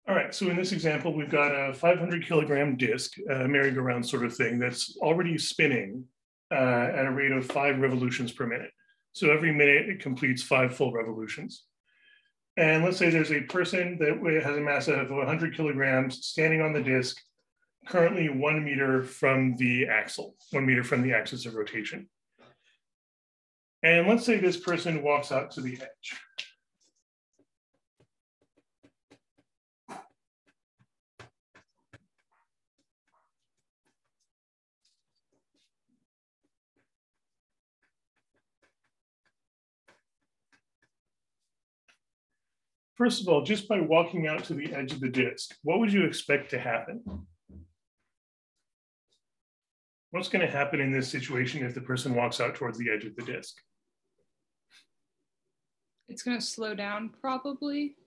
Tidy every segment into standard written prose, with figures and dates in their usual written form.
All right, so in this example, we've got a 500 kilogram disk, merry-go-round sort of thing, that's already spinning at a rate of 5 revolutions per minute. So every minute it completes 5 full revolutions. And let's say there's a person that has a mass of 100 kilograms standing on the disk, currently 1 meter from the axle, 1 meter from the axis of rotation. And let's say this person walks out to the edge. First of all, just by walking out to the edge of the disk, what would you expect to happen? What's going to happen in this situation if the person walks out towards the edge of the disk? It's going to slow down, probably.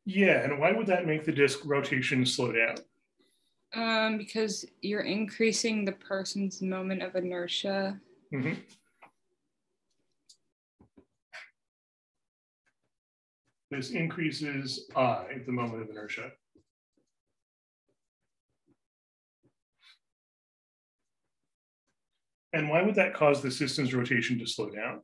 Yeah, and why would that make the disk rotation slow down? Because you're increasing the person's moment of inertia. Mm-hmm. This increases I, the moment of inertia. And why would that cause the system's rotation to slow down?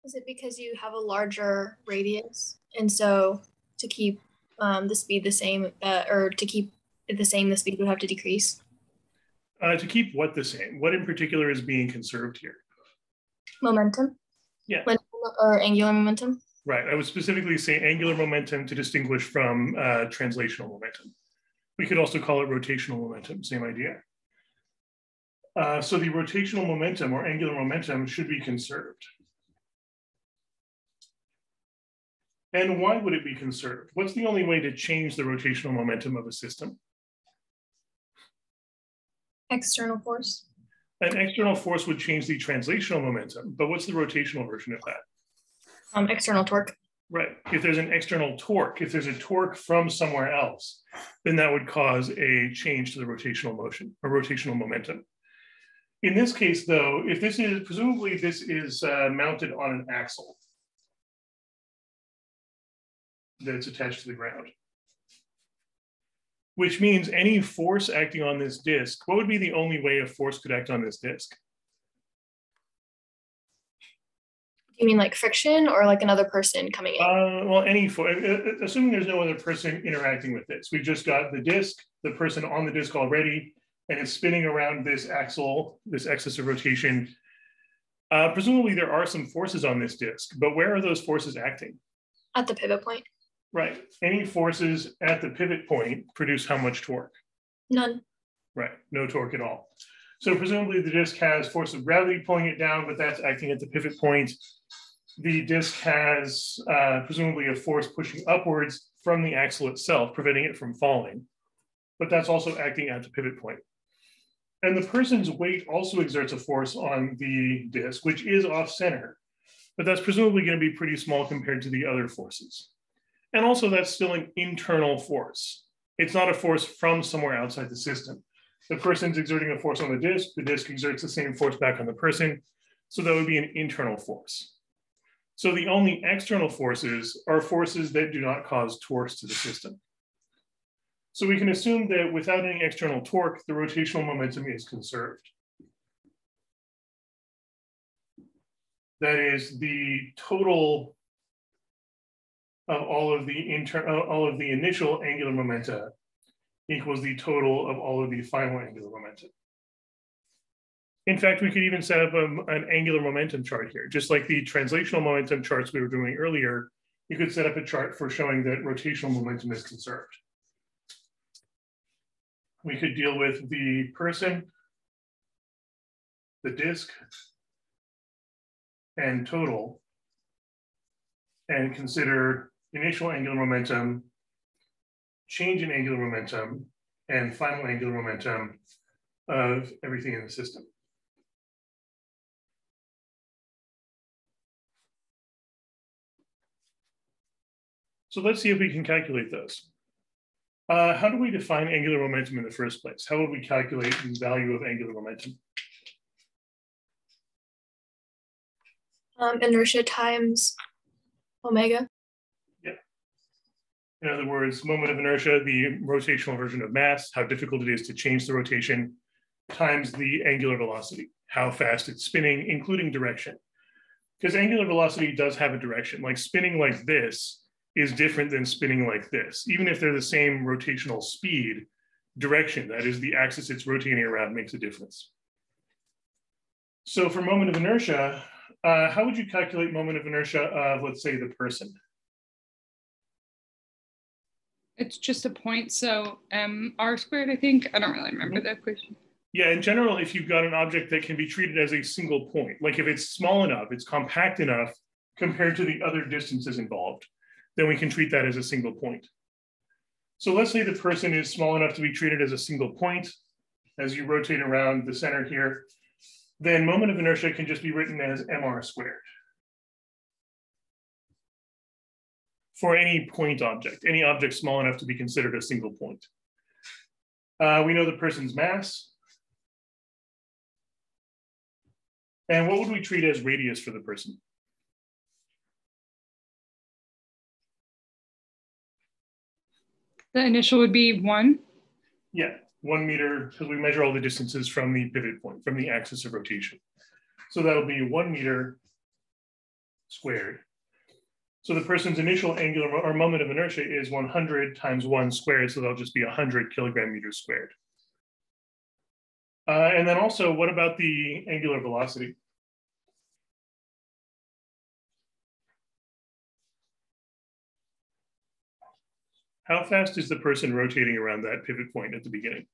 Is it because you have a larger radius? And so to keep the speed the same, or to keep it the same, the speed would have to decrease? To keep what the same? What in particular is being conserved here? Momentum? Yeah. Or angular momentum? Right, I would specifically say angular momentum to distinguish from translational momentum. We could also call it rotational momentum, same idea. So the rotational momentum or angular momentum should be conserved. And why would it be conserved? What's the only way to change the rotational momentum of a system? External force. An external force would change the translational momentum, but what's the rotational version of that? External torque. Right. If there's an external torque, if there's a torque from somewhere else, then that would cause a change to the rotational motion or rotational momentum. In this case, though, if this is, presumably this is mounted on an axle that's attached to the ground, which means any force acting on this disk, what would be the only way a force could act on this disk? You mean like friction or like another person coming in? Well, any force, assuming there's no other person interacting with this. We've just got the disk, the person on the disk already, and it's spinning around this axle, this axis of rotation. Presumably there are some forces on this disk, but where are those forces acting? At the pivot point. Right. Any forces at the pivot point produce how much torque? None. Right. No torque at all. So presumably the disk has force of gravity pulling it down, but that's acting at the pivot point. The disk has presumably a force pushing upwards from the axle itself, preventing it from falling, but that's also acting at the pivot point. And the person's weight also exerts a force on the disk, which is off center, but that's presumably going to be pretty small compared to the other forces. And also that's still an internal force. It's not a force from somewhere outside the system. The person's exerting a force on the disk exerts the same force back on the person. So that would be an internal force. So the only external forces are forces that do not cause torques to the system. So we can assume that without any external torque, the rotational momentum is conserved. That is the total of all of the initial angular momenta equals the total of all of the final angular momenta. In fact, we could even set up an angular momentum chart here. Just like the translational momentum charts we were doing earlier, you could set up a chart for showing that rotational momentum is conserved. We could deal with the person, the disk, and total, and consider initial angular momentum, change in angular momentum, and final angular momentum of everything in the system. So let's see if we can calculate those. How do we define angular momentum in the first place? How would we calculate the value of angular momentum? Inertia times omega. In other words, moment of inertia, the rotational version of mass, how difficult it is to change the rotation, times the angular velocity, how fast it's spinning, including direction. Because angular velocity does have a direction. Like spinning like this is different than spinning like this. Even if they're the same rotational speed, direction, that is the axis it's rotating around, makes a difference. So for moment of inertia, how would you calculate moment of inertia of, let's say, the person? It's just a point, so r squared, I think. I don't really remember the equation. Yeah, in general, if you've got an object that can be treated as a single point, like if it's small enough, it's compact enough compared to the other distances involved, then we can treat that as a single point. So let's say the person is small enough to be treated as a single point. As you rotate around the center here, then moment of inertia can just be written as mr squared. For any point object, any object small enough to be considered a single point. We know the person's mass. And what would we treat as radius for the person? The initial would be 1. Yeah, 1 meter, because we measure all the distances from the pivot point, from the axis of rotation. So that'll be 1 meter squared. So the person's initial angular or moment of inertia is 100 times 1 squared, so that'll just be 100 kilogram meters squared. And then also, what about the angular velocity? How fast is the person rotating around that pivot point at the beginning?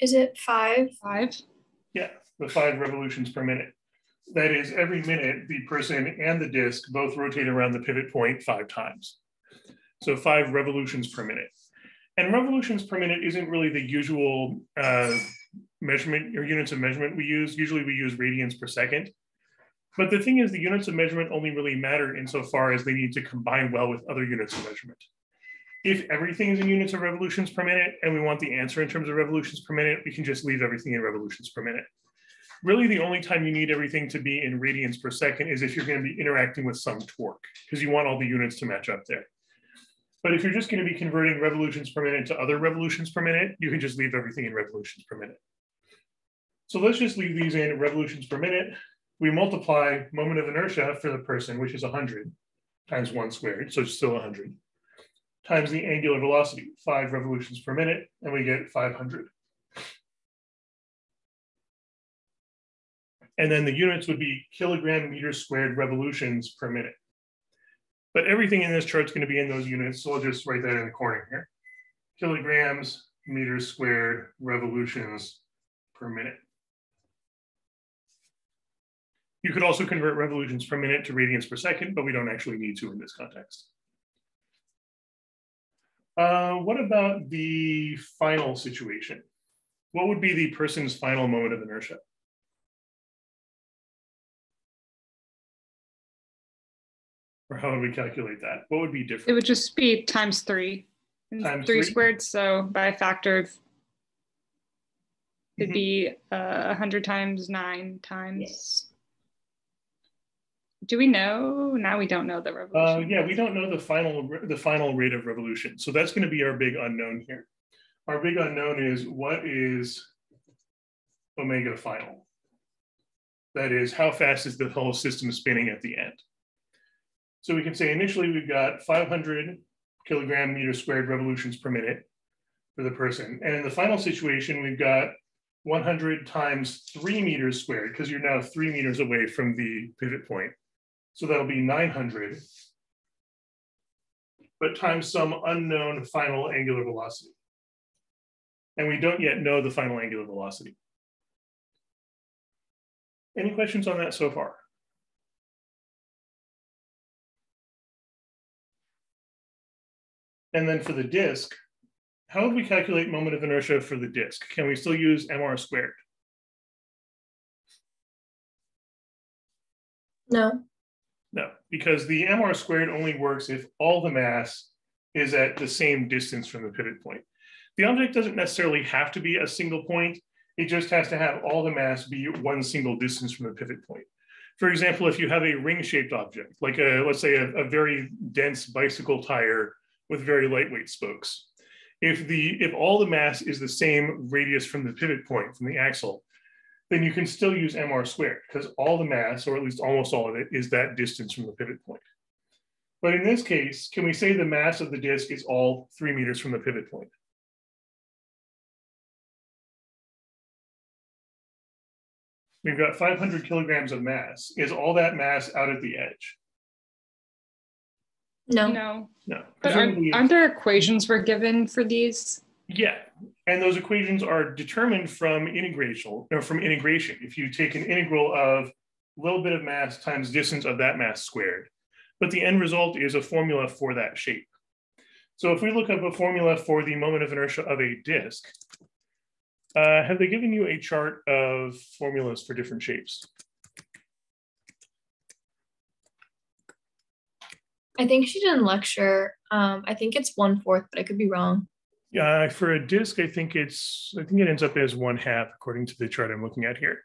Is it 5? 5. Yeah, the 5 revolutions per minute. That is, every minute, the person and the disk both rotate around the pivot point 5 times. So 5 revolutions per minute. And revolutions per minute isn't really the usual measurement or units of measurement we use. Usually we use radians per second. But the thing is, the units of measurement only really matter insofar as they need to combine well with other units of measurement. If everything is in units of revolutions per minute and we want the answer in terms of revolutions per minute, we can just leave everything in revolutions per minute. Really, the only time you need everything to be in radians per second is if you're going to be interacting with some torque, because you want all the units to match up there. But if you're just going to be converting revolutions per minute to other revolutions per minute, you can just leave everything in revolutions per minute. So let's just leave these in revolutions per minute. We multiply moment of inertia for the person, which is 100 times 1 squared, so it's still 100, times the angular velocity, 5 revolutions per minute, and we get 500. And then the units would be kilogram meters squared revolutions per minute. But everything in this chart is going to be in those units, so I'll just write that in the corner here. Kilograms meters squared revolutions per minute. You could also convert revolutions per minute to radians per second, but we don't actually need to in this context. What about the final situation? What would be the person's final moment of inertia? Or how would we calculate that? What would be different? It would just be times 3. Times 3 3 squared, so by a factor of, it'd be 100 times 9 times. Yes. Do we know? Now we don't know the revolution. Yeah, we don't know the final rate of revolution. So that's going to be our big unknown here. Our big unknown is, what is omega final? That is, how fast is the whole system spinning at the end? So we can say initially we've got 500 kilogram meter squared revolutions per minute for the person. And in the final situation, we've got 100 times 3 meters squared, because you're now 3 meters away from the pivot point. So that'll be 900, but times some unknown final angular velocity. And we don't yet know the final angular velocity. Any questions on that so far? And then for the disk, how would we calculate moment of inertia for the disk? Can we still use mr squared? No. No, because the mr squared only works if all the mass is at the same distance from the pivot point. The object doesn't necessarily have to be a single point. It just has to have all the mass be one single distance from the pivot point. For example, if you have a ring-shaped object, like let's say a very dense bicycle tire with very lightweight spokes, if all the mass is the same radius from the pivot point, from the axle, then you can still use mr squared, because all the mass, or at least almost all of it, is that distance from the pivot point. But in this case, can we say the mass of the disk is all 3 meters from the pivot point? We've got 500 kilograms of mass. Is all that mass out at the edge? No. No. But aren't there equations we're given for these? Yeah, and those equations are determined from integration. If you take an integral of a little bit of mass times distance of that mass squared, but the end result is a formula for that shape. So if we look up a formula for the moment of inertia of a disk, have they given you a chart of formulas for different shapes? I think she did in lecture. I think it's 1/4, but I could be wrong. Yeah, for a disk, I think it ends up as 1/2 according to the chart I'm looking at here.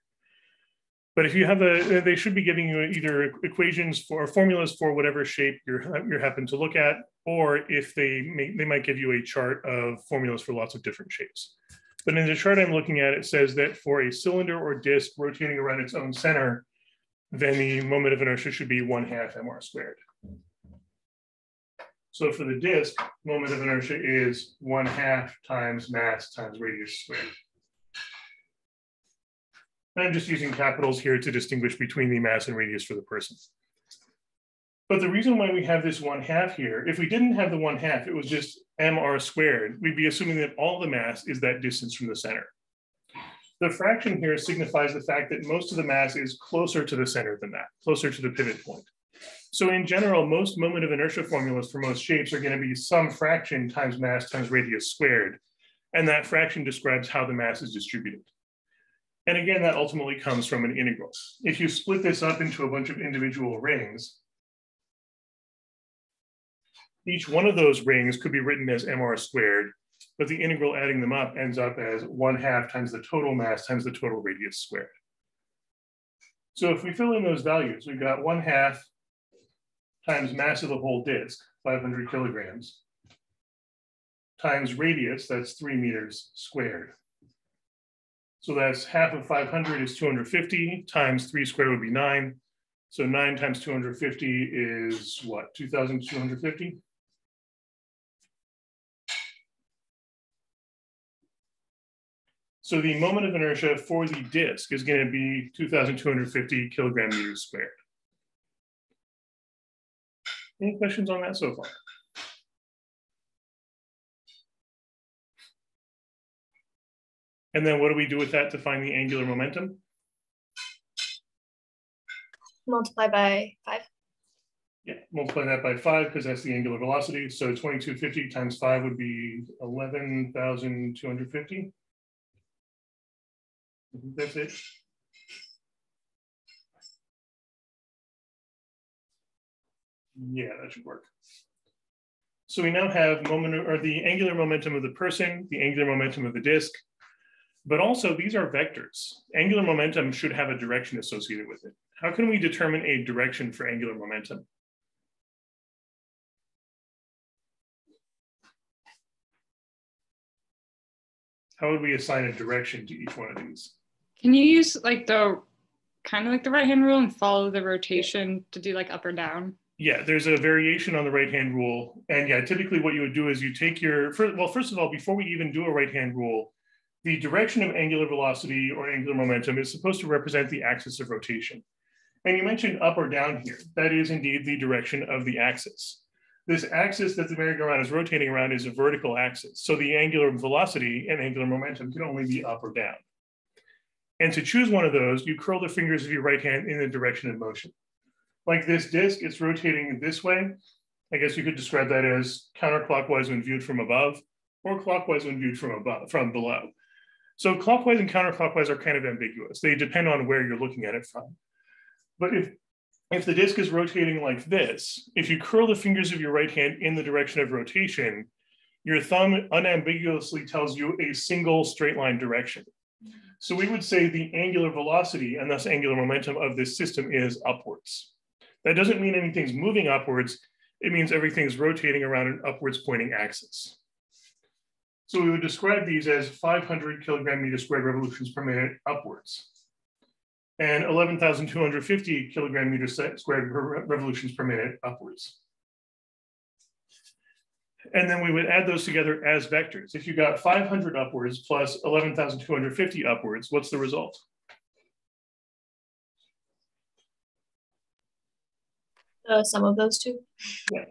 But if you have they should be giving you either equations for formulas for whatever shape you happen to look at, or if they might give you a chart of formulas for lots of different shapes. But in the chart I'm looking at, it says that for a cylinder or disk rotating around its own center, then the moment of inertia should be 1/2 mr squared. So for the disk, moment of inertia is 1/2 times mass times radius squared. And I'm just using capitals here to distinguish between the mass and radius for the person. But the reason why we have this 1/2 here, if we didn't have the 1/2, it was just mr squared, we'd be assuming that all the mass is that distance from the center. The fraction here signifies the fact that most of the mass is closer to the center than that, closer to the pivot point. So in general, most moment of inertia formulas for most shapes are going to be some fraction times mass times radius squared. And that fraction describes how the mass is distributed. And again, that ultimately comes from an integral. If you split this up into a bunch of individual rings, each one of those rings could be written as mr squared, but the integral adding them up ends up as 1/2 times the total mass times the total radius squared. So if we fill in those values, we've got 1/2 times mass of the whole disk, 500 kilograms, times radius, that's 3 meters squared. So that's 1/2 of 500 is 250, times 3 squared would be 9. So 9 times 250 is what, 2,250? So the moment of inertia for the disk is going to be 2,250 kilogram meters squared. Any questions on that so far? And then what do we do with that to find the angular momentum? Multiply by 5. Yeah, multiply that by 5 because that's the angular velocity. So 2250 times 5 would be 11,250. I think that's it. Yeah, that should work. So we now have the angular momentum of the person, the angular momentum of the disk, but also these are vectors. Angular momentum should have a direction associated with it. How can we determine a direction for angular momentum? How would we assign a direction to each one of these? Can you use like the kind of like the right-hand rule and follow the rotation to do like up or down? Yeah, there's a variation on the right-hand rule. And yeah, typically what you would do is you take well, first of all, before we even do a right-hand rule, the direction of angular velocity or angular momentum is supposed to represent the axis of rotation. And you mentioned up or down here. That is indeed the direction of the axis. This axis that the merry-go-round is rotating around is a vertical axis. So the angular velocity and angular momentum can only be up or down. And to choose one of those, you curl the fingers of your right hand in the direction of motion. Like this disk, it's rotating this way. I guess you could describe that as counterclockwise when viewed from above, or clockwise when viewed from below. So clockwise and counterclockwise are kind of ambiguous. They depend on where you're looking at it from. But if the disk is rotating like this, if you curl the fingers of your right hand in the direction of rotation, your thumb unambiguously tells you a single straight line direction. So we would say the angular velocity and thus angular momentum of this system is upwards. That doesn't mean anything's moving upwards. It means everything's rotating around an upwards pointing axis. So we would describe these as 500 kilogram meter squared revolutions per minute upwards, and 11,250 kilogram meter squared revolutions per minute upwards. And then we would add those together as vectors. If you got 500 upwards plus 11,250 upwards, what's the result? Sum of those two. Yeah,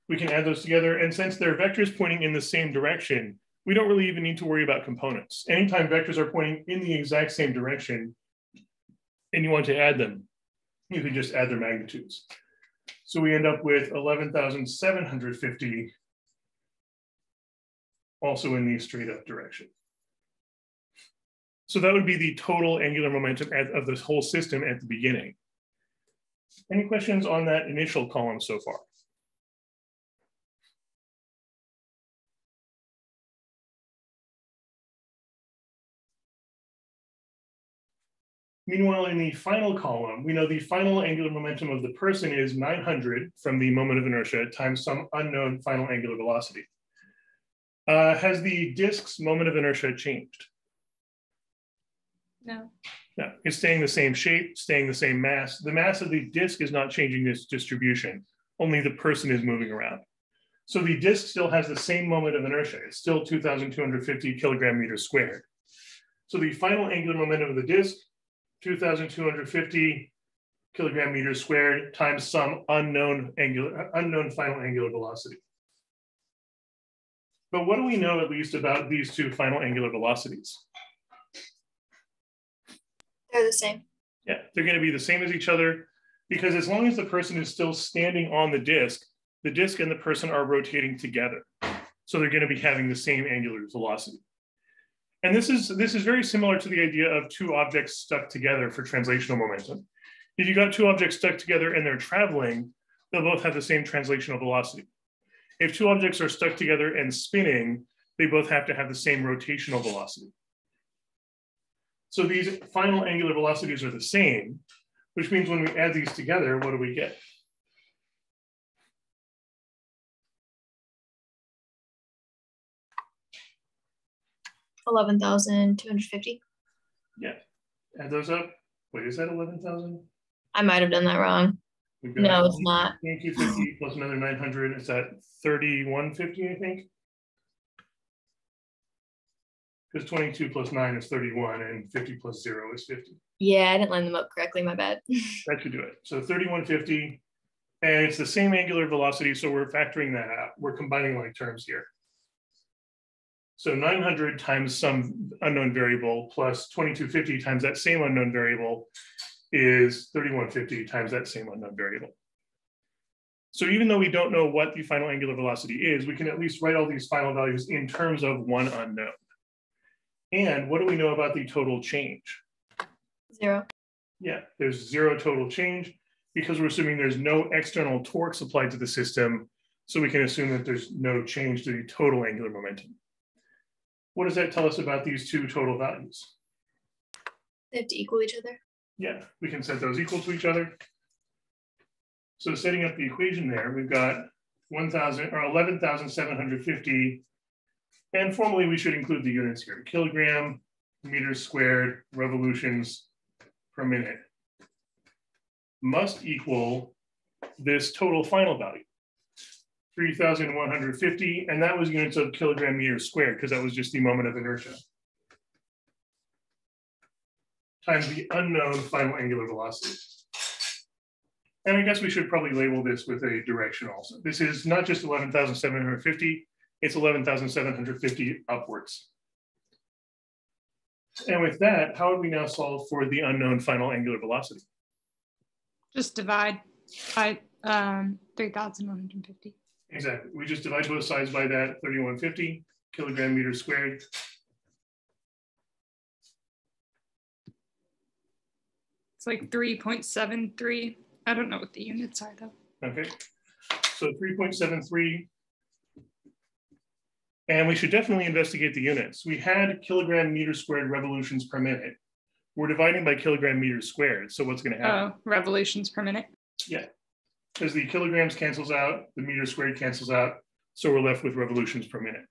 we can add those together. And since they're vectors pointing in the same direction, we don't really even need to worry about components. Anytime vectors are pointing in the exact same direction and you want to add them, you can just add their magnitudes. So we end up with 11,750 also in the straight up direction. So that would be the total angular momentum of this whole system at the beginning. Any questions on that initial column so far? Meanwhile, in the final column, we know the final angular momentum of the person is 900 from the moment of inertia times some unknown final angular velocity. Has the disk's moment of inertia changed? No. No, it's staying the same shape, staying the same mass. The mass of the disk is not changing this distribution, only the person is moving around. So the disk still has the same moment of inertia. It's still 2,250 kilogram meters squared. So the final angular momentum of the disk, 2,250 kilogram meters squared times some unknown final angular velocity. But what do we know at least about these two final angular velocities? They're the same. Yeah, they're going to be the same as each other because as long as the person is still standing on the disk and the person are rotating together. So they're going to be having the same angular velocity. And this is very similar to the idea of two objects stuck together for translational momentum. If you got two objects stuck together and they're traveling, they'll both have the same translational velocity. If two objects are stuck together and spinning, they both have to have the same rotational velocity. So these final angular velocities are the same, which means when we add these together, what do we get? $11,250. Yeah, add those up. Wait, is that 11,000? I might have done that wrong. No, it's not. 2250 plus another 900. Is that 3150? I think. Because 22 plus 9 is 31, and 50 plus 0 is 50. Yeah, I didn't line them up correctly. My bad. That should do it. So 3150, and it's the same angular velocity. So we're factoring that out. We're combining like terms here. So 900 times some unknown variable plus 2250 times that same unknown variable is 3150 times that same unknown variable. So even though we don't know what the final angular velocity is, we can at least write all these final values in terms of one unknown. And what do we know about the total change? 0. Yeah, there's 0 total change because we're assuming there's no external torques applied to the system. So we can assume that there's no change to the total angular momentum. What does that tell us about these two total values? They have to equal each other. Yeah, we can set those equal to each other. So setting up the equation there, we've got 11,750, and formally we should include the units here: kilogram meters squared revolutions per minute must equal this total final value, 3,150, and that was units of kilogram meters squared because that was just the moment of inertia, times the unknown final angular velocity. And I guess we should probably label this with a direction also. This is not just 11,750, it's 11,750 upwards. And with that, how would we now solve for the unknown final angular velocity? Just divide by 3,150. Exactly. We just divide both sides by that 3,150 kilogram meters squared. It's like 3.73. I don't know what the units are though. Okay. So 3.73 And we should definitely investigate the units. We had kilogram meter squared revolutions per minute. We're dividing by kilogram meters squared. So what's going to happen? Revolutions per minute. Yeah, because the kilograms cancels out, the meter squared cancels out. So we're left with revolutions per minute.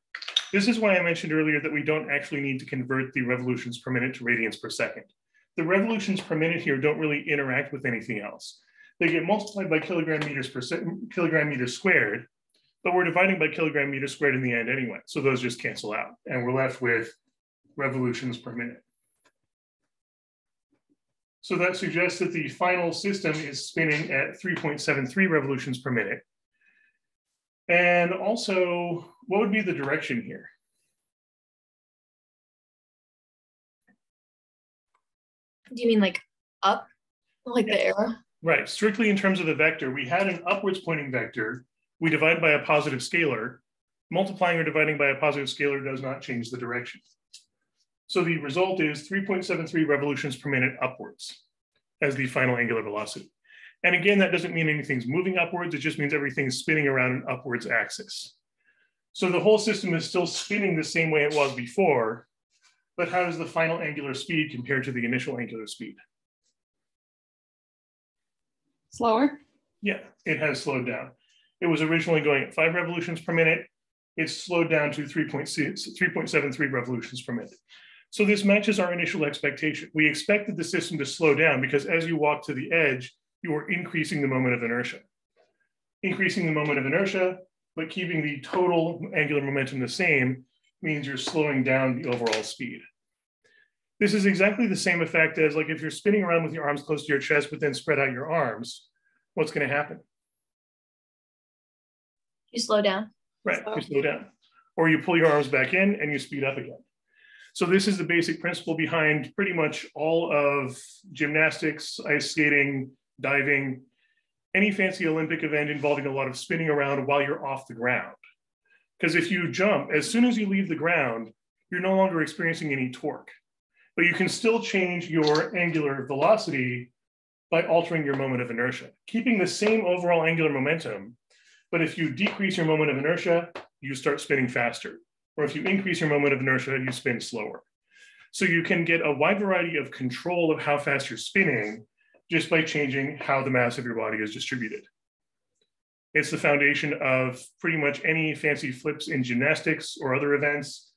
This is why I mentioned earlier that we don't actually need to convert the revolutions per minute to radians per second. The revolutions per minute here don't really interact with anything else. They get multiplied by kilogram meters squared, but we're dividing by kilogram meters squared in the end anyway. So those just cancel out and we're left with revolutions per minute. So that suggests that the final system is spinning at 3.73 revolutions per minute. And also, what would be the direction here? Do you mean like up, like the arrow? Right, strictly in terms of the vector, we had an upwards pointing vector. We divide by a positive scalar. Multiplying or dividing by a positive scalar does not change the direction. So the result is 3.73 revolutions per minute upwards as the final angular velocity. And again, that doesn't mean anything's moving upwards. It just means everything's spinning around an upwards axis. So the whole system is still spinning the same way it was before, but how does the final angular speed compare to the initial angular speed? Slower? Yeah, it has slowed down. It was originally going at 5 revolutions per minute. It's slowed down to 3.73 revolutions per minute. So this matches our initial expectation. We expected the system to slow down because as you walk to the edge, you are increasing the moment of inertia. Increasing the moment of inertia, but keeping the total angular momentum the same means you're slowing down the overall speed. This is exactly the same effect as like if you're spinning around with your arms close to your chest, but then spread out your arms, what's going to happen? You slow down. Right, you slow down. Or you pull your arms back in and you speed up again. So this is the basic principle behind pretty much all of gymnastics, ice skating, diving, any fancy Olympic event involving a lot of spinning around while you're off the ground. Because if you jump, as soon as you leave the ground, you're no longer experiencing any torque. But you can still change your angular velocity by altering your moment of inertia, keeping the same overall angular momentum. But if you decrease your moment of inertia, you start spinning faster. Or if you increase your moment of inertia, you spin slower. So you can get a wide variety of control of how fast you're spinning just by changing how the mass of your body is distributed. It's the foundation of pretty much any fancy flips in gymnastics or other events,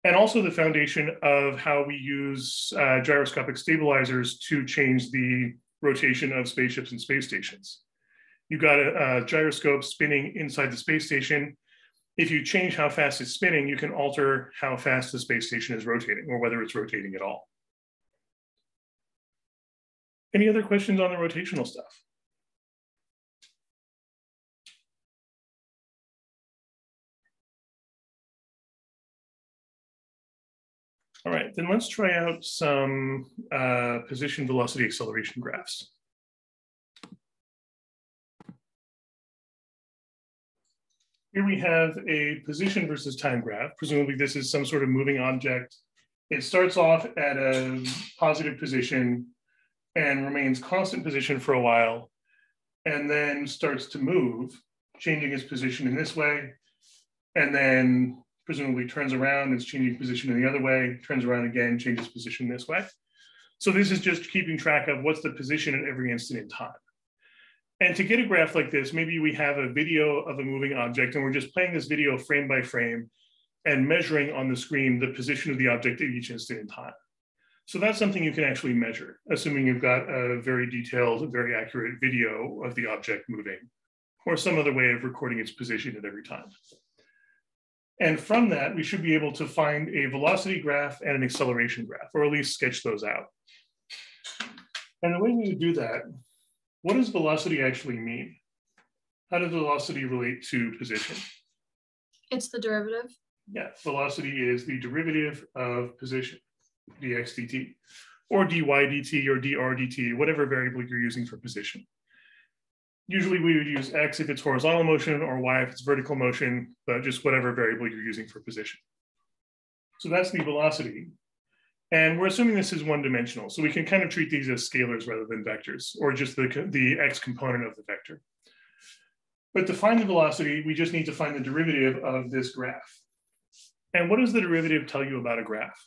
and also the foundation of how we use gyroscopic stabilizers to change the rotation of spaceships and space stations. You've got a gyroscope spinning inside the space station. If you change how fast it's spinning, you can alter how fast the space station is rotating or whether it's rotating at all. Any other questions on the rotational stuff? All right, then let's try out some position velocity acceleration graphs. Here we have a position versus time graph. Presumably this is some sort of moving object. It starts off at a positive position and remains constant position for a while, and then starts to move, changing its position in this way, and then presumably turns around, it's changing position in the other way, turns around again, changes position this way. So this is just keeping track of what's the position at every instant in time. And to get a graph like this, maybe we have a video of a moving object and we're just playing this video frame by frame and measuring on the screen the position of the object at each instant in time. So that's something you can actually measure, assuming you've got a very detailed, very accurate video of the object moving, or some other way of recording its position at every time. And from that, we should be able to find a velocity graph and an acceleration graph, or at least sketch those out. And the way we would do that, what does velocity actually mean? How does velocity relate to position? It's the derivative. Yeah, velocity is the derivative of position, dx dt, or dy dt, or dr dt, whatever variable you're using for position. Usually we would use x if it's horizontal motion, or y if it's vertical motion, but just whatever variable you're using for position. So that's the velocity. And we're assuming this is one-dimensional, so we can kind of treat these as scalars rather than vectors, or just the x component of the vector. But to find the velocity, we just need to find the derivative of this graph. And what does the derivative tell you about a graph?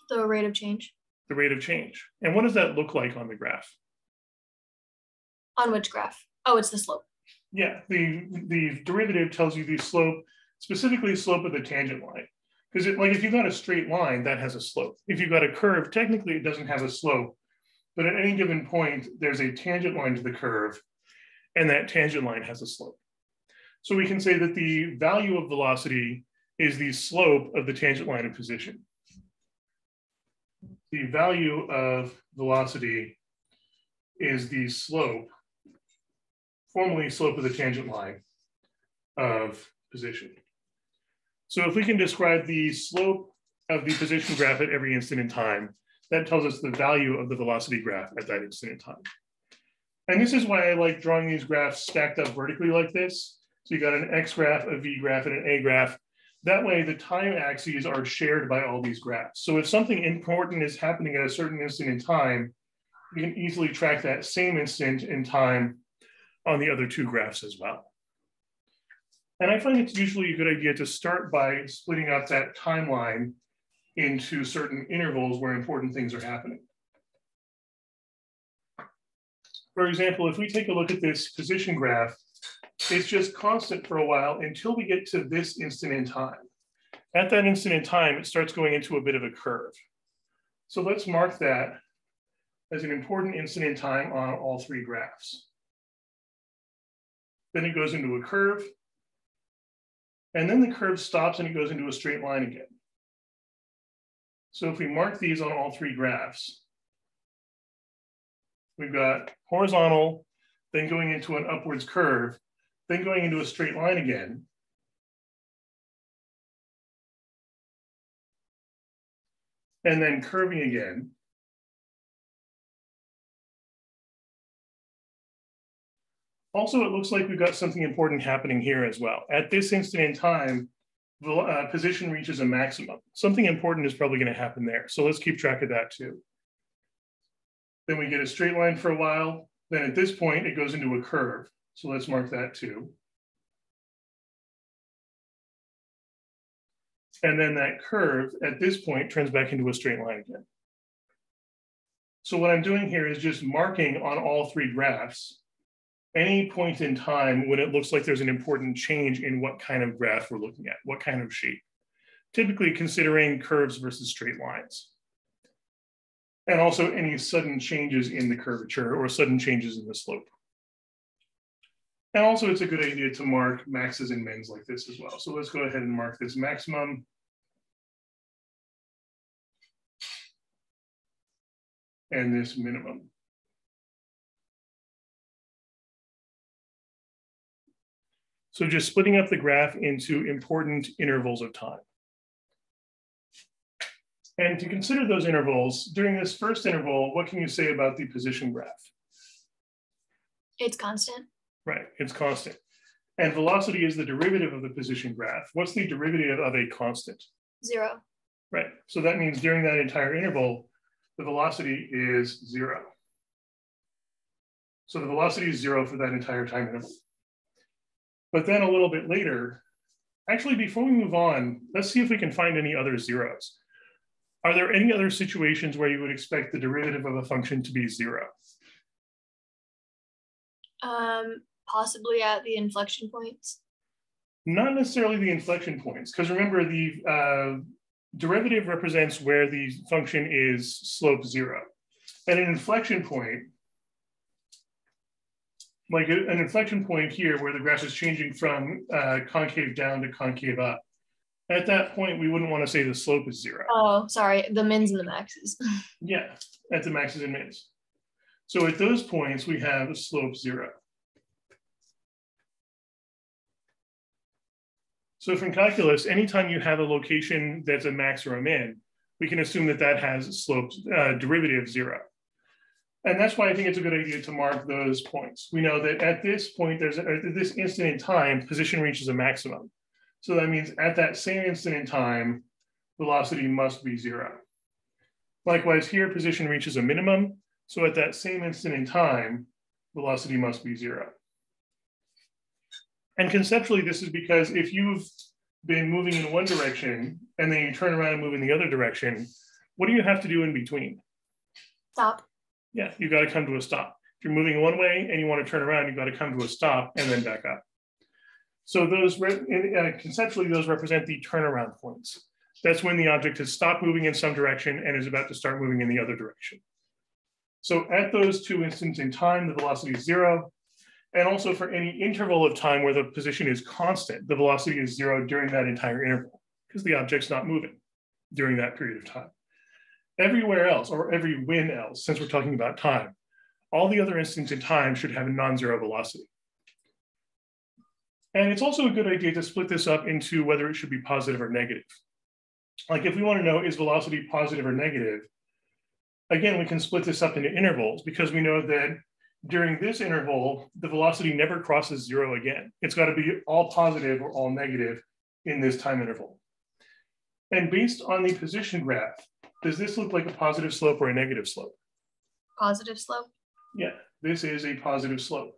The rate of change. The rate of change. And what does that look like on the graph? On which graph? Oh, it's the slope. Yeah, the derivative tells you the slope, specifically slope of the tangent line. Because like if you've got a straight line, that has a slope. If you've got a curve, technically it doesn't have a slope, but at any given point, there's a tangent line to the curve, and that tangent line has a slope. So we can say that the value of velocity is the slope of the tangent line of position. The value of velocity is the slope, formally slope of the tangent line of position. So if we can describe the slope of the position graph at every instant in time, that tells us the value of the velocity graph at that instant in time. And this is why I like drawing these graphs stacked up vertically like this. So you got an X graph, a V graph, and an A graph. That way the time axes are shared by all these graphs. So if something important is happening at a certain instant in time, you can easily track that same instant in time on the other two graphs as well. And I find it's usually a good idea to start by splitting up that timeline into certain intervals where important things are happening. For example, if we take a look at this position graph, it's just constant for a while until we get to this instant in time. At that instant in time, it starts going into a bit of a curve. So let's mark that as an important instant in time on all three graphs. Then it goes into a curve, and then the curve stops and it goes into a straight line again. So if we mark these on all three graphs, we've got horizontal, then going into an upwards curve, then going into a straight line again. And then curving again. Also, it looks like we've got something important happening here as well. At this instant in time, the position reaches a maximum. Something important is probably going to happen there. So let's keep track of that too. Then we get a straight line for a while. Then at this point, it goes into a curve. So let's mark that too. And then that curve at this point turns back into a straight line again. So what I'm doing here is just marking on all three graphs any point in time when it looks like there's an important change in what kind of graph we're looking at, what kind of shape, typically considering curves versus straight lines. And also any sudden changes in the curvature or sudden changes in the slope. And also it's a good idea to mark maxes and mins like this as well. So let's go ahead and mark this maximum. And this minimum. So just splitting up the graph into important intervals of time. And to consider those intervals, during this first interval, what can you say about the position graph? It's constant. Right, it's constant. And velocity is the derivative of the position graph. What's the derivative of a constant? 0. Right, so that means during that entire interval, the velocity is 0. So the velocity is 0 for that entire time interval. But then a little bit later, actually before we move on, let's see if we can find any other zeros. Are there any other situations where you would expect the derivative of a function to be 0? Possibly at the inflection points. Not necessarily the inflection points, because remember the derivative represents where the function is slope 0. At an inflection point, like an inflection point here where the graph is changing from concave down to concave up, at that point, we wouldn't want to say the slope is 0. Oh, sorry, the mins and the maxes. Yeah, at the maxes and mins. So at those points, we have slope 0. So from calculus, anytime you have a location that's a max or a min, we can assume that that has slope derivative 0. And that's why I think it's a good idea to mark those points. We know that at this point, at this instant in time, position reaches a maximum. So that means at that same instant in time, velocity must be 0. Likewise here, position reaches a minimum. So at that same instant in time, velocity must be 0. And conceptually, this is because if you've been moving in one direction and then you turn around and move in the other direction, what do you have to do in between? Stop. Yeah, you got to come to a stop. If you're moving one way and you want to turn around, you got to come to a stop and then back up. So those, conceptually, those represent the turnaround points. That's when the object has stopped moving in some direction and is about to start moving in the other direction. So at those two instants in time, the velocity is 0. And also for any interval of time where the position is constant, the velocity is 0 during that entire interval because the object's not moving during that period of time. Everywhere else, or every when else, since we're talking about time, all the other instants in time should have a non-zero velocity. And it's also a good idea to split this up into whether it should be positive or negative. Like if we want to know, is velocity positive or negative? Again, we can split this up into intervals because we know that during this interval, the velocity never crosses 0 again. It's got to be all positive or all negative in this time interval. And based on the position graph, does this look like a positive slope or a negative slope? Positive slope. Yeah, this is a positive slope.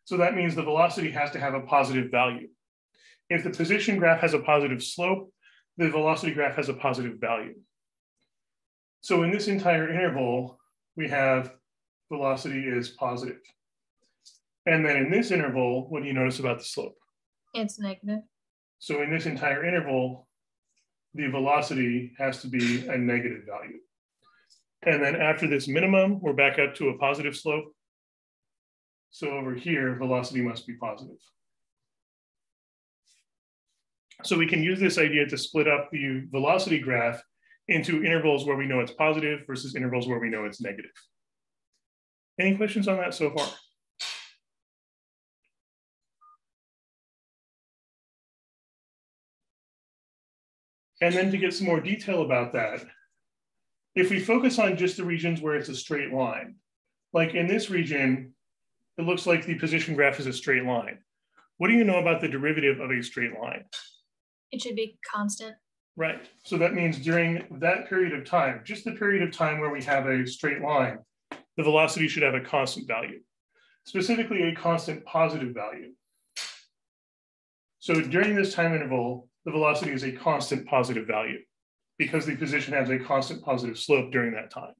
So that means the velocity has to have a positive value. If the position graph has a positive slope, the velocity graph has a positive value. So in this entire interval, we have velocity is positive. And then in this interval, what do you notice about the slope? It's negative. So in this entire interval, the velocity has to be a negative value. And then after this minimum, we're back up to a positive slope. So over here, velocity must be positive. So we can use this idea to split up the velocity graph into intervals where we know it's positive versus intervals where we know it's negative. Any questions on that so far? And then to get some more detail about that, if we focus on just the regions where it's a straight line, like in this region, it looks like the position graph is a straight line. What do you know about the derivative of a straight line? It should be constant. Right. So that means during that period of time, just the period of time where we have a straight line, the velocity should have a constant value, specifically a constant positive value. So during this time interval, the velocity is a constant positive value because the position has a constant positive slope during that time.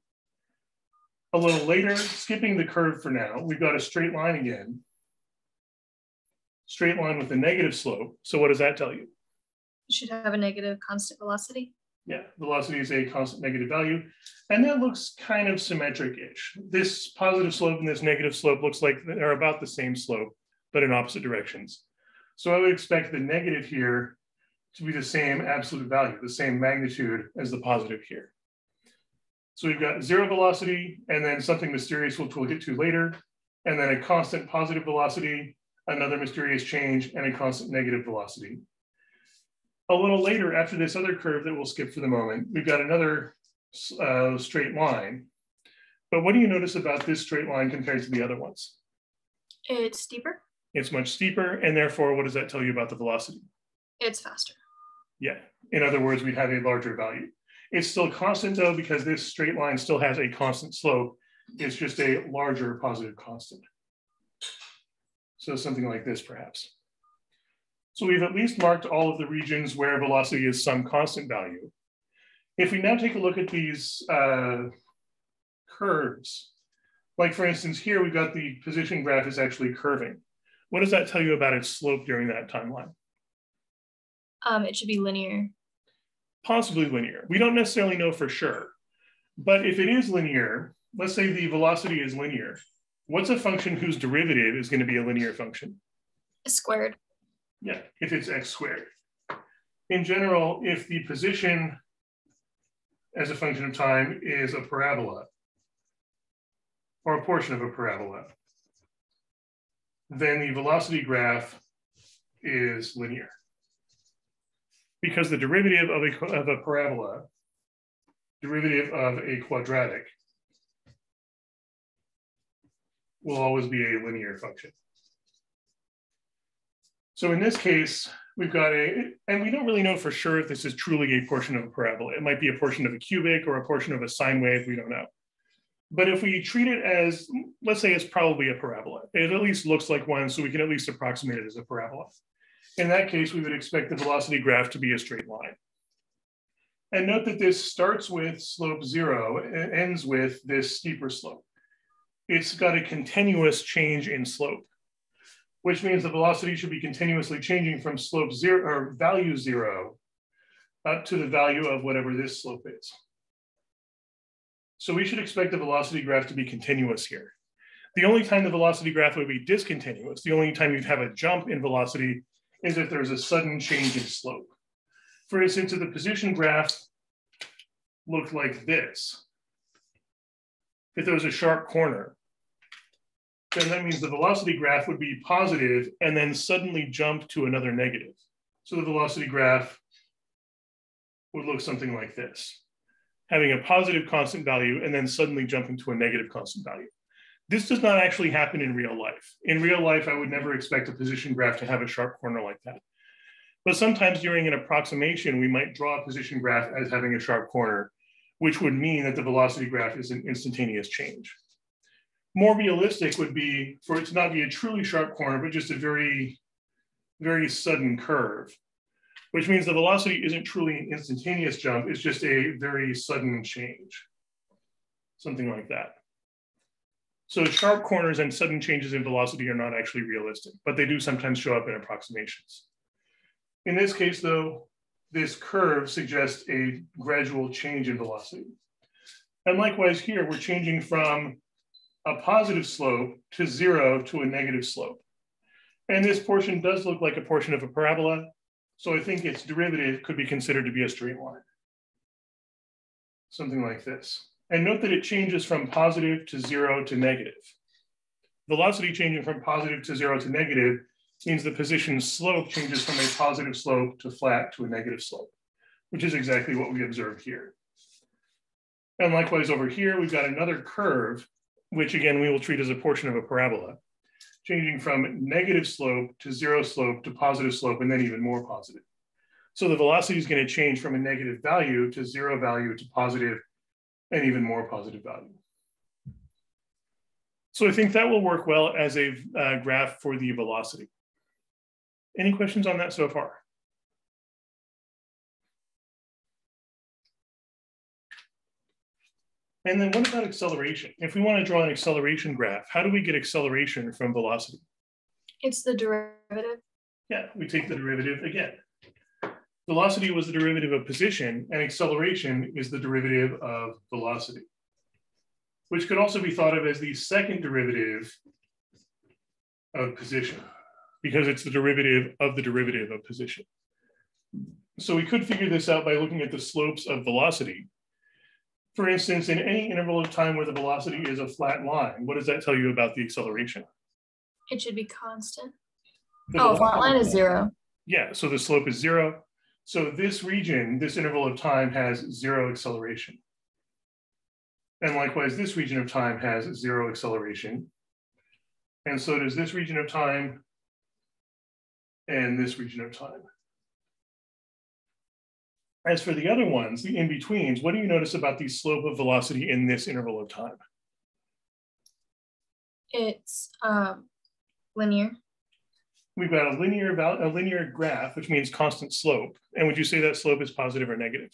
A little later, skipping the curve for now, we've got a straight line again. Straight line with a negative slope. So what does that tell you? It should have a negative constant velocity. Yeah, velocity is a constant negative value. And that looks kind of symmetric-ish. This positive slope and this negative slope looks like they're about the same slope, but in opposite directions. So I would expect the negative here to be the same absolute value, the same magnitude as the positive here. So we've got 0 velocity and then something mysterious, which we'll get to later, and then a constant positive velocity, another mysterious change, and a constant negative velocity. A little later, after this other curve that we'll skip for the moment, we've got another straight line. But what do you notice about this straight line compared to the other ones? It's steeper. It's much steeper, and therefore, what does that tell you about the velocity? It's faster. Yeah, in other words, we'd have a larger value. It's still constant though, because this straight line still has a constant slope. It's just a larger positive constant. So something like this, perhaps. So we've at least marked all of the regions where velocity is some constant value. If we now take a look at these curves, like for instance, here we've got the position graph is actually curving. What does that tell you about its slope during that timeline? It should be linear. Possibly linear. We don't necessarily know for sure. But if it is linear, let's say the velocity is linear, what's a function whose derivative is going to be a linear function? It's squared. Yeah, if it's x squared. In general, if the position as a function of time is a parabola, or a portion of a parabola, then the velocity graph is linear. Because the derivative of a parabola, derivative of a quadratic, will always be a linear function. So in this case, we've got and we don't really know for sure if this is truly a portion of a parabola. It might be a portion of a cubic or a portion of a sine wave, we don't know. But if we treat it as, let's say it's probably a parabola, it at least looks like one, so we can at least approximate it as a parabola. In that case, we would expect the velocity graph to be a straight line. And note that this starts with slope 0 and ends with this steeper slope. It's got a continuous change in slope, which means the velocity should be continuously changing from slope 0 or value 0 up to the value of whatever this slope is. So we should expect the velocity graph to be continuous here. The only time the velocity graph would be discontinuous, the only time you'd have a jump in velocity is if there's a sudden change in slope. For instance, if the position graph looked like this, if there was a sharp corner, then that means the velocity graph would be positive and then suddenly jump to another negative. So the velocity graph would look something like this, having a positive constant value and then suddenly jumping to a negative constant value. This does not actually happen in real life. In real life, I would never expect a position graph to have a sharp corner like that. But sometimes during an approximation, we might draw a position graph as having a sharp corner, which would mean that the velocity graph is an instantaneous change. More realistic would be for it to not be a truly sharp corner, but just a very, very sudden curve, which means the velocity isn't truly an instantaneous jump, it's just a very sudden change, something like that. So sharp corners and sudden changes in velocity are not actually realistic, but they do sometimes show up in approximations. In this case, though, this curve suggests a gradual change in velocity. And likewise here, we're changing from a positive slope to 0 to a negative slope. And this portion does look like a portion of a parabola, so I think its derivative could be considered to be a straight line. Something like this. And note that it changes from positive to 0 to negative. Velocity changing from positive to 0 to negative means the position slope changes from a positive slope to flat to a negative slope, which is exactly what we observe here. And likewise over here, we've got another curve, which again, we will treat as a portion of a parabola, changing from negative slope to 0 slope to positive slope, and then even more positive. So the velocity is going to change from a negative value to 0 value to positive and even more positive value. So I think that will work well as a graph for the velocity. Any questions on that so far? And then what about acceleration? If we want to draw an acceleration graph, how do we get acceleration from velocity? It's the derivative. Yeah, we take the derivative again. Velocity was the derivative of position, and acceleration is the derivative of velocity, which could also be thought of as the second derivative of position, because it's the derivative of position. So we could figure this out by looking at the slopes of velocity. For instance, in any interval of time where the velocity is a flat line, what does that tell you about the acceleration? It should be constant. The flat line is 0. Yeah, so the slope is 0. So this region, this interval of time has 0 acceleration. And likewise, this region of time has 0 acceleration. And so does this region of time and this region of time. As for the other ones, the in-betweens, what do you notice about the slope of velocity in this interval of time? It's linear. We've got a linear graph, which means constant slope. And would you say that slope is positive or negative?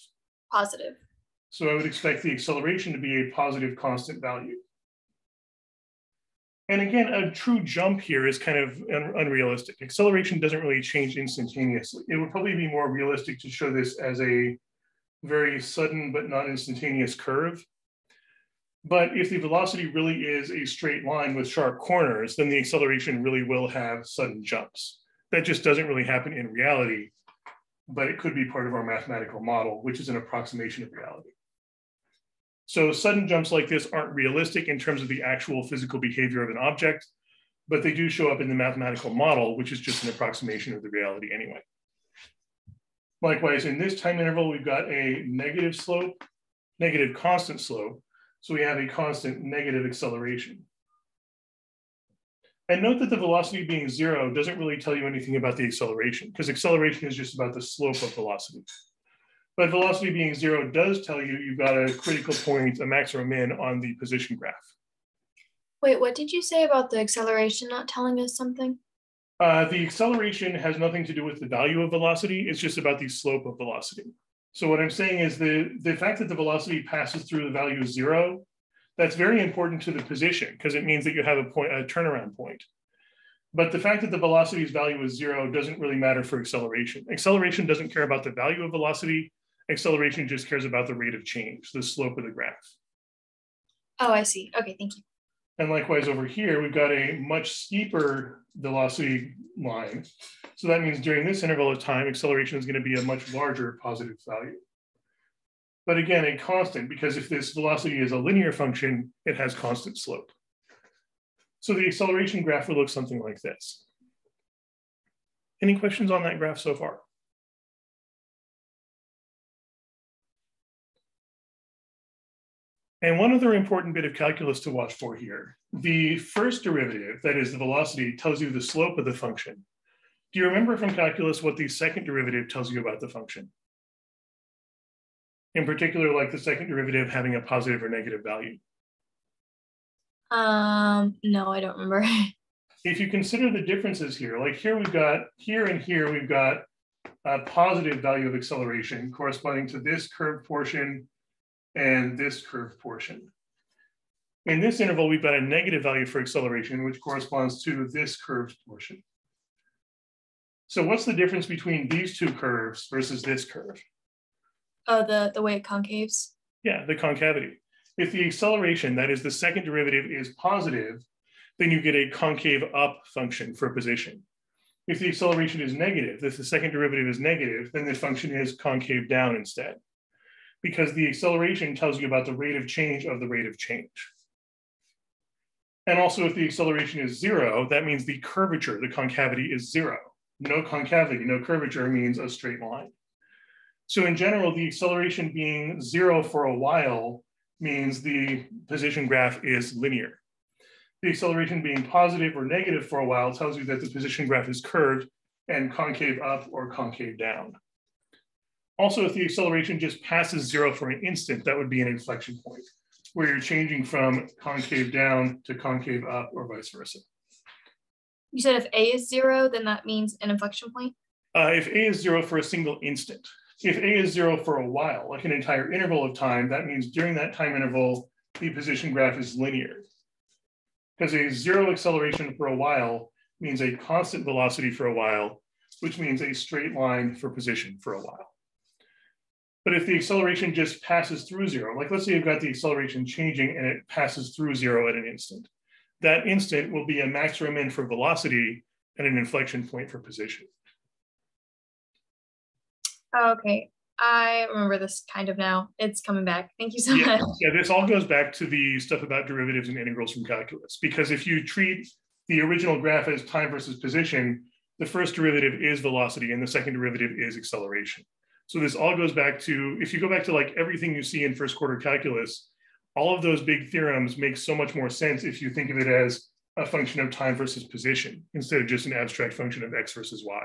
Positive. So I would expect the acceleration to be a positive constant value. And again, a true jump here is kind of unrealistic. Acceleration doesn't really change instantaneously. It would probably be more realistic to show this as a very sudden but not instantaneous curve. But if the velocity really is a straight line with sharp corners, then the acceleration really will have sudden jumps. That just doesn't really happen in reality, but it could be part of our mathematical model, which is an approximation of reality. So sudden jumps like this aren't realistic in terms of the actual physical behavior of an object, but they do show up in the mathematical model, which is just an approximation of the reality anyway. Likewise, in this time interval, we've got a negative slope, negative constant slope. So we have a constant negative acceleration. And note that the velocity being 0 doesn't really tell you anything about the acceleration, because acceleration is just about the slope of velocity. But velocity being 0 does tell you you've got a critical point, a max or a min on the position graph. Wait, what did you say about the acceleration not telling us something? The acceleration has nothing to do with the value of velocity. It's just about the slope of velocity. So what I'm saying is the fact that the velocity passes through the value of 0, that's very important to the position because it means that you have a turnaround point. But the fact that the velocity's value is 0 doesn't really matter for acceleration. Acceleration doesn't care about the value of velocity. Acceleration just cares about the rate of change, the slope of the graph. Oh, I see. Okay, thank you. And likewise over here, we've got a much steeper velocity line. So that means during this interval of time, acceleration is going to be a much larger positive value. But again, a constant, because if this velocity is a linear function, it has constant slope. So the acceleration graph will look something like this. Any questions on that graph so far? And one other important bit of calculus to watch for here. The first derivative, that is the velocity, tells you the slope of the function. Do you remember from calculus what the second derivative tells you about the function? In particular, like the second derivative having a positive or negative value. No, I don't remember. If you consider the differences here, like here we've got, here and here we've got a positive value of acceleration corresponding to this curved portion and this curved portion. In this interval, we've got a negative value for acceleration, which corresponds to this curved portion. So what's the difference between these two curves versus this curve? Oh, the way it concaves? Yeah, the concavity. If the acceleration, that is the second derivative, is positive, then you get a concave up function for position. If the acceleration is negative, if the second derivative is negative, then this function is concave down instead, because the acceleration tells you about the rate of change of the rate of change. And also if the acceleration is 0, that means the curvature, the concavity is 0. No concavity, no curvature means a straight line. So in general, the acceleration being 0 for a while means the position graph is linear. The acceleration being positive or negative for a while tells you that the position graph is curved and concave up or concave down. Also, if the acceleration just passes 0 for an instant, that would be an inflection point where you're changing from concave down to concave up or vice versa. You said if A is 0, then that means an inflection point? If A is 0 for a single instant. If A is 0 for a while, like an entire interval of time, that means during that time interval, the position graph is linear. Because a 0 acceleration for a while means a constant velocity for a while, which means a straight line for position for a while. But if the acceleration just passes through 0, like let's say you've got the acceleration changing and it passes through 0 at an instant, that instant will be a maximum in for velocity and an inflection point for position. Okay, I remember this kind of now. It's coming back. Thank you so much. Yeah, this all goes back to the stuff about derivatives and integrals from calculus, because if you treat the original graph as time versus position, the first derivative is velocity and the second derivative is acceleration. So this all goes back to, if you go back to like everything you see in first quarter calculus, all of those big theorems make so much more sense if you think of it as a function of time versus position instead of just an abstract function of x versus y.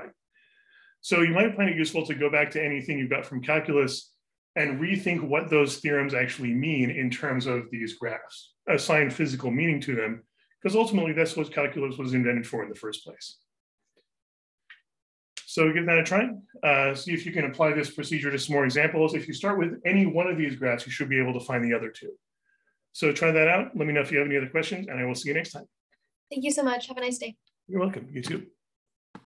So you might find it useful to go back to anything you've got from calculus and rethink what those theorems actually mean in terms of these graphs, assign physical meaning to them, because ultimately that's what calculus was invented for in the first place. So give that a try. See if you can apply this procedure to some more examples. If you start with any one of these graphs, you should be able to find the other two. So try that out. Let me know if you have any other questions, and I will see you next time. Thank you so much. Have a nice day. You're welcome. You too.